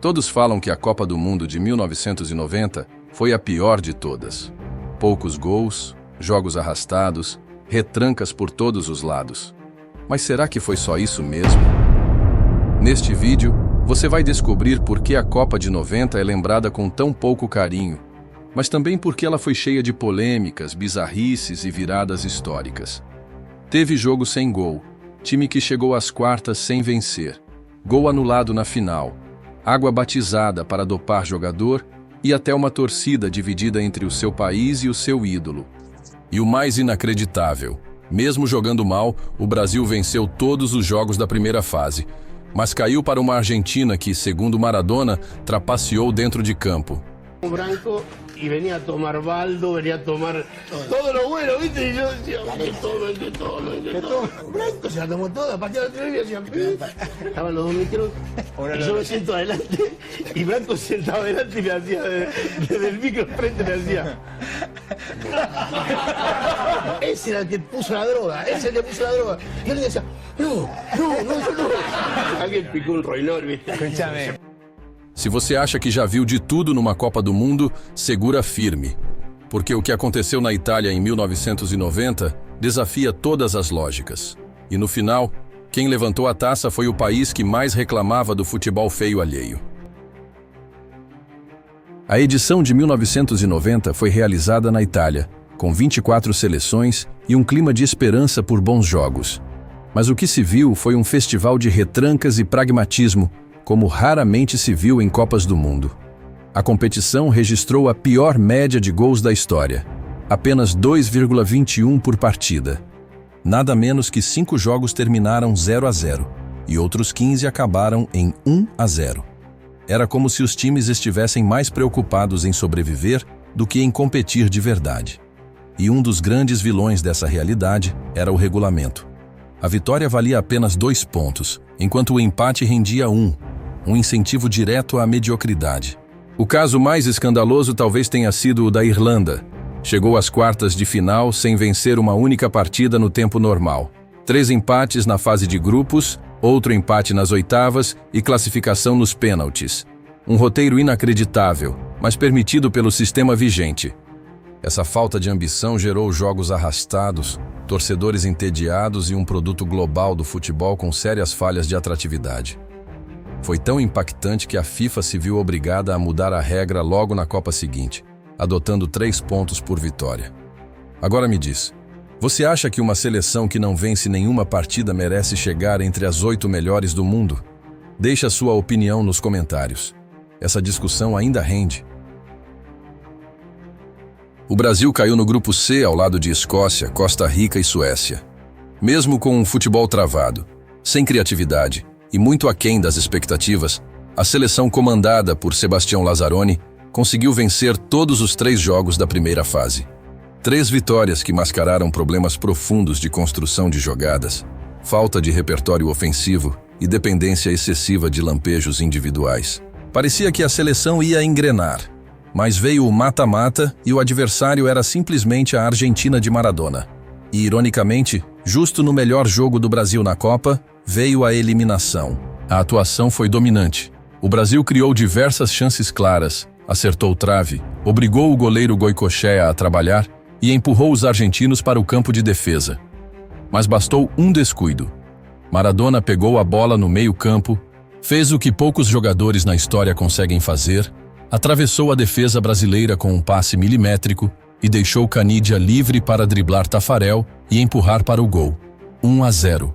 Todos falam que a Copa do Mundo de 1990 foi a pior de todas. Poucos gols, jogos arrastados, retrancas por todos os lados. Mas será que foi só isso mesmo? Neste vídeo, você vai descobrir por que a Copa de 90 é lembrada com tão pouco carinho, mas também porque ela foi cheia de polêmicas, bizarrices e viradas históricas. Teve jogo sem gol, time que chegou às quartas sem vencer, gol anulado na final, água batizada para dopar jogador e até uma torcida dividida entre o seu país e o seu ídolo. E o mais inacreditável, mesmo jogando mal, o Brasil venceu todos os jogos da primeira fase, mas caiu para uma Argentina que, segundo Maradona, trapaceou dentro de campo. Branco y venía a tomar baldo, venía a tomar todo lo bueno, ¿viste? Y yo decía, que todo. Branco se la tomó toda, pateó la trivia y decía, estaban los dos micros, y yo me siento adelante, y Branco se sentaba adelante y me hacía, desde el micro frente me hacía. Ese era el que puso la droga, ese es el que puso la droga. Y yo le decía, no. Alguien picó un roinol, ¿viste? Escúchame. Se você acha que já viu de tudo numa Copa do Mundo, segura firme. Porque o que aconteceu na Itália em 1990 desafia todas as lógicas. E no final, quem levantou a taça foi o país que mais reclamava do futebol feio alheio. A edição de 1990 foi realizada na Itália, com 24 seleções e um clima de esperança por bons jogos. Mas o que se viu foi um festival de retrancas e pragmatismo, como raramente se viu em Copas do Mundo. A competição registrou a pior média de gols da história, apenas 2,21 por partida. Nada menos que 5 jogos terminaram 0-0, e outros 15 acabaram em 1-0. Era como se os times estivessem mais preocupados em sobreviver do que em competir de verdade. E um dos grandes vilões dessa realidade era o regulamento. A vitória valia apenas 2 pontos, enquanto o empate rendia 1, um incentivo direto à mediocridade. O caso mais escandaloso talvez tenha sido o da Irlanda. Chegou às quartas de final sem vencer uma única partida no tempo normal. 3 empates na fase de grupos, outro empate nas oitavas e classificação nos pênaltis. Um roteiro inacreditável, mas permitido pelo sistema vigente. Essa falta de ambição gerou jogos arrastados, torcedores entediados e um produto global do futebol com sérias falhas de atratividade. Foi tão impactante que a FIFA se viu obrigada a mudar a regra logo na Copa seguinte, adotando 3 pontos por vitória. Agora me diz, você acha que uma seleção que não vence nenhuma partida merece chegar entre as 8 melhores do mundo? Deixe a sua opinião nos comentários. Essa discussão ainda rende. O Brasil caiu no grupo C ao lado de Escócia, Costa Rica e Suécia. Mesmo com um futebol travado, sem criatividade e muito aquém das expectativas, a seleção comandada por Sebastião Lazzaroni conseguiu vencer todos os 3 jogos da primeira fase. 3 vitórias que mascararam problemas profundos de construção de jogadas, falta de repertório ofensivo e dependência excessiva de lampejos individuais. Parecia que a seleção ia engrenar, mas veio o mata-mata e o adversário era simplesmente a Argentina de Maradona. E, ironicamente, justo no melhor jogo do Brasil na Copa, veio a eliminação. A atuação foi dominante. O Brasil criou diversas chances claras, acertou trave, obrigou o goleiro Goicoechea a trabalhar e empurrou os argentinos para o campo de defesa. Mas bastou um descuido. Maradona pegou a bola no meio-campo, fez o que poucos jogadores na história conseguem fazer, atravessou a defesa brasileira com um passe milimétrico e deixou Canidia livre para driblar Tafarel e empurrar para o gol. 1-0.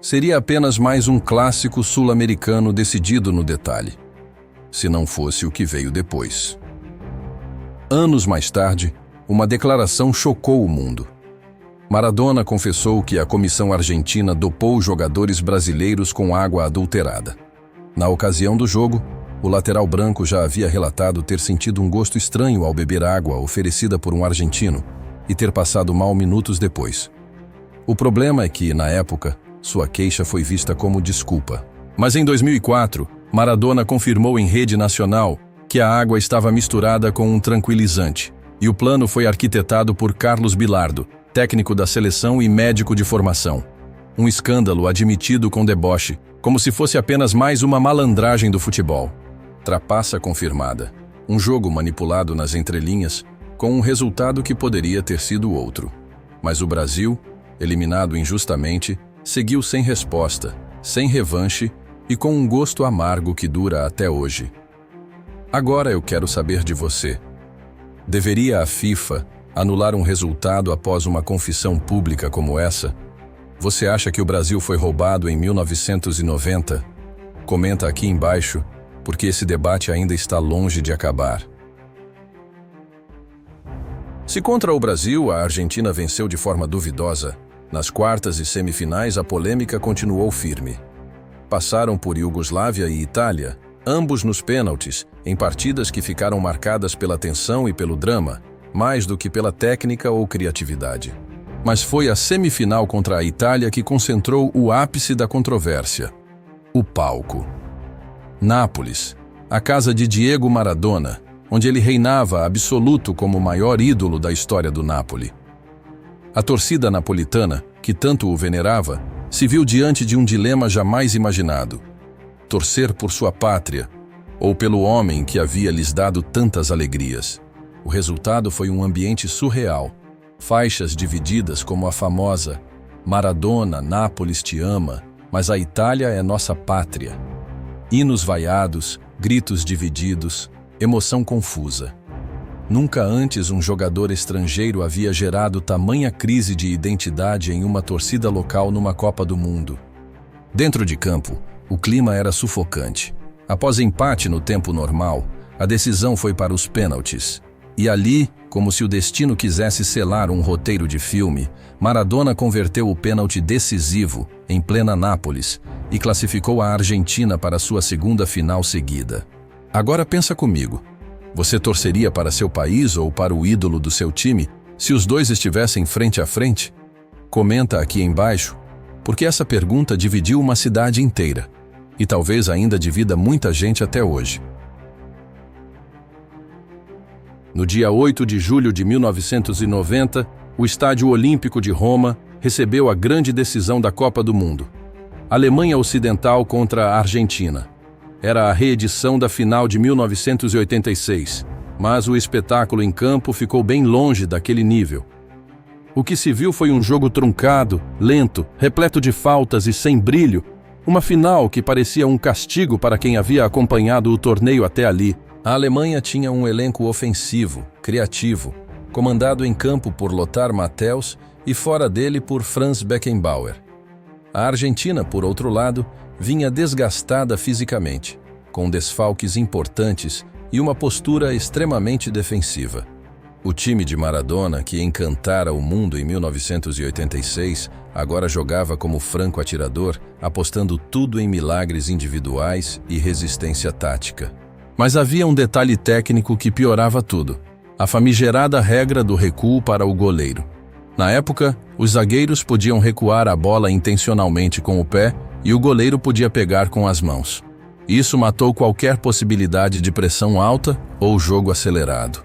Seria apenas mais um clássico sul-americano decidido no detalhe, se não fosse o que veio depois. Anos mais tarde, uma declaração chocou o mundo. Maradona confessou que a comissão argentina dopou jogadores brasileiros com água adulterada. Na ocasião do jogo, o lateral branco já havia relatado ter sentido um gosto estranho ao beber água oferecida por um argentino e ter passado mal minutos depois. O problema é que, na época, sua queixa foi vista como desculpa. Mas em 2004, Maradona confirmou em rede nacional que a água estava misturada com um tranquilizante, e o plano foi arquitetado por Carlos Bilardo, técnico da seleção e médico de formação. Um escândalo admitido com deboche, como se fosse apenas mais uma malandragem do futebol. Trapaça confirmada. Um jogo manipulado nas entrelinhas, com um resultado que poderia ter sido outro. Mas o Brasil, eliminado injustamente, seguiu sem resposta, sem revanche e com um gosto amargo que dura até hoje. Agora eu quero saber de você. Deveria a FIFA anular um resultado após uma confissão pública como essa? Você acha que o Brasil foi roubado em 1990? Comenta aqui embaixo, porque esse debate ainda está longe de acabar. Se contra o Brasil a Argentina venceu de forma duvidosa, nas quartas e semifinais a polêmica continuou firme. Passaram por Iugoslávia e Itália, ambos nos pênaltis, em partidas que ficaram marcadas pela tensão e pelo drama, mais do que pela técnica ou criatividade. Mas foi a semifinal contra a Itália que concentrou o ápice da controvérsia: o palco. Nápoles, a casa de Diego Maradona, onde ele reinava absoluto como o maior ídolo da história do Napoli. A torcida napolitana, que tanto o venerava, se viu diante de um dilema jamais imaginado: torcer por sua pátria ou pelo homem que havia lhes dado tantas alegrias. O resultado foi um ambiente surreal. Faixas divididas como a famosa Maradona, Nápoles te ama, mas a Itália é nossa pátria. Hinos vaiados, gritos divididos, emoção confusa. Nunca antes um jogador estrangeiro havia gerado tamanha crise de identidade em uma torcida local numa Copa do Mundo. Dentro de campo, o clima era sufocante. Após empate no tempo normal, a decisão foi para os pênaltis. E ali, como se o destino quisesse selar um roteiro de filme, Maradona converteu o pênalti decisivo, em plena Nápoles, e classificou a Argentina para sua segunda final seguida. Agora pensa comigo. Você torceria para seu país ou para o ídolo do seu time se os dois estivessem frente a frente? Comenta aqui embaixo, porque essa pergunta dividiu uma cidade inteira, e talvez ainda divida muita gente até hoje. No dia 8 de julho de 1990, o Estádio Olímpico de Roma recebeu a grande decisão da Copa do Mundo. Alemanha Ocidental contra a Argentina. Era a reedição da final de 1986, mas o espetáculo em campo ficou bem longe daquele nível. O que se viu foi um jogo truncado, lento, repleto de faltas e sem brilho, uma final que parecia um castigo para quem havia acompanhado o torneio até ali. A Alemanha tinha um elenco ofensivo, criativo, comandado em campo por Lothar Matthäus e fora dele por Franz Beckenbauer. A Argentina, por outro lado, vinha desgastada fisicamente, com desfalques importantes e uma postura extremamente defensiva. O time de Maradona, que encantara o mundo em 1986, agora jogava como franco atirador, apostando tudo em milagres individuais e resistência tática. Mas havia um detalhe técnico que piorava tudo: a famigerada regra do recuo para o goleiro. Na época, os zagueiros podiam recuar a bola intencionalmente com o pé e o goleiro podia pegar com as mãos. Isso matou qualquer possibilidade de pressão alta ou jogo acelerado.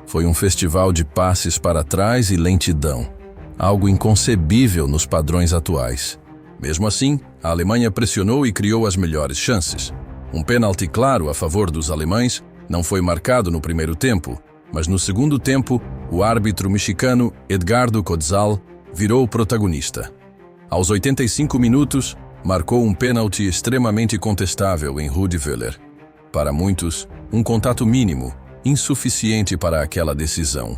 Foi um festival de passes para trás e lentidão, algo inconcebível nos padrões atuais. Mesmo assim, a Alemanha pressionou e criou as melhores chances. Um pênalti claro a favor dos alemães não foi marcado no primeiro tempo, mas no segundo tempo, o árbitro mexicano Edgardo Cotzal virou o protagonista. Aos 85 minutos, marcou um pênalti extremamente contestável em Rudi Völler. Para muitos, um contato mínimo, insuficiente para aquela decisão.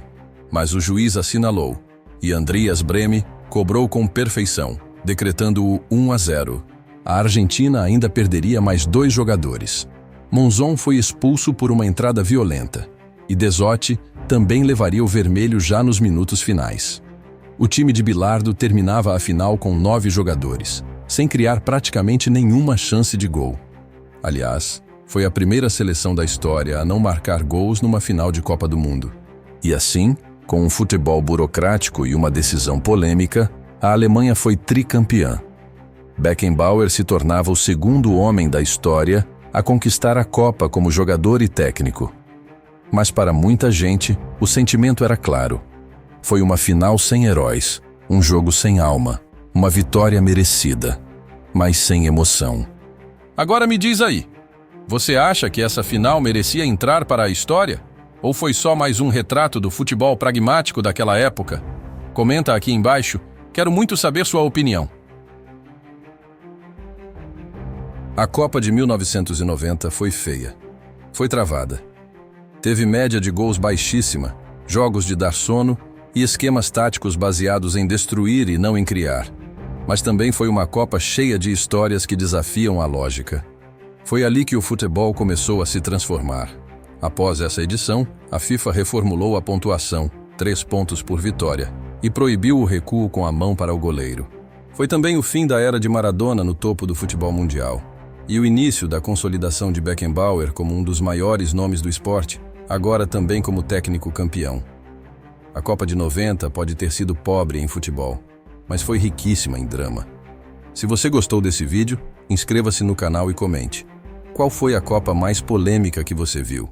Mas o juiz assinalou, e Andreas Brehme cobrou com perfeição, decretando o 1-0. A Argentina ainda perderia mais 2 jogadores. Monzon foi expulso por uma entrada violenta, e Desotti também levaria o vermelho já nos minutos finais. O time de Bilardo terminava a final com 9 jogadores, sem criar praticamente nenhuma chance de gol. Aliás, foi a primeira seleção da história a não marcar gols numa final de Copa do Mundo. E assim, com um futebol burocrático e uma decisão polêmica, a Alemanha foi tricampeã. Beckenbauer se tornava o segundo homem da história a conquistar a Copa como jogador e técnico. Mas para muita gente, o sentimento era claro. Foi uma final sem heróis, um jogo sem alma, uma vitória merecida, mas sem emoção. Agora me diz aí, Você acha que essa final merecia entrar para a história? Ou foi só mais um retrato do futebol pragmático daquela época? Comenta aqui embaixo, quero muito saber sua opinião. A Copa de 1990 foi feia. Foi travada. Teve média de gols baixíssima, jogos de dar sono e esquemas táticos baseados em destruir e não em criar. Mas também foi uma Copa cheia de histórias que desafiam a lógica. Foi ali que o futebol começou a se transformar. Após essa edição, a FIFA reformulou a pontuação, 3 pontos por vitória, e proibiu o recuo com a mão para o goleiro. Foi também o fim da era de Maradona no topo do futebol mundial, e o início da consolidação de Beckenbauer como um dos maiores nomes do esporte, agora também como técnico campeão. A Copa de 90 pode ter sido pobre em futebol, mas foi riquíssima em drama. Se você gostou desse vídeo, inscreva-se no canal e comente. Qual foi a Copa mais polêmica que você viu?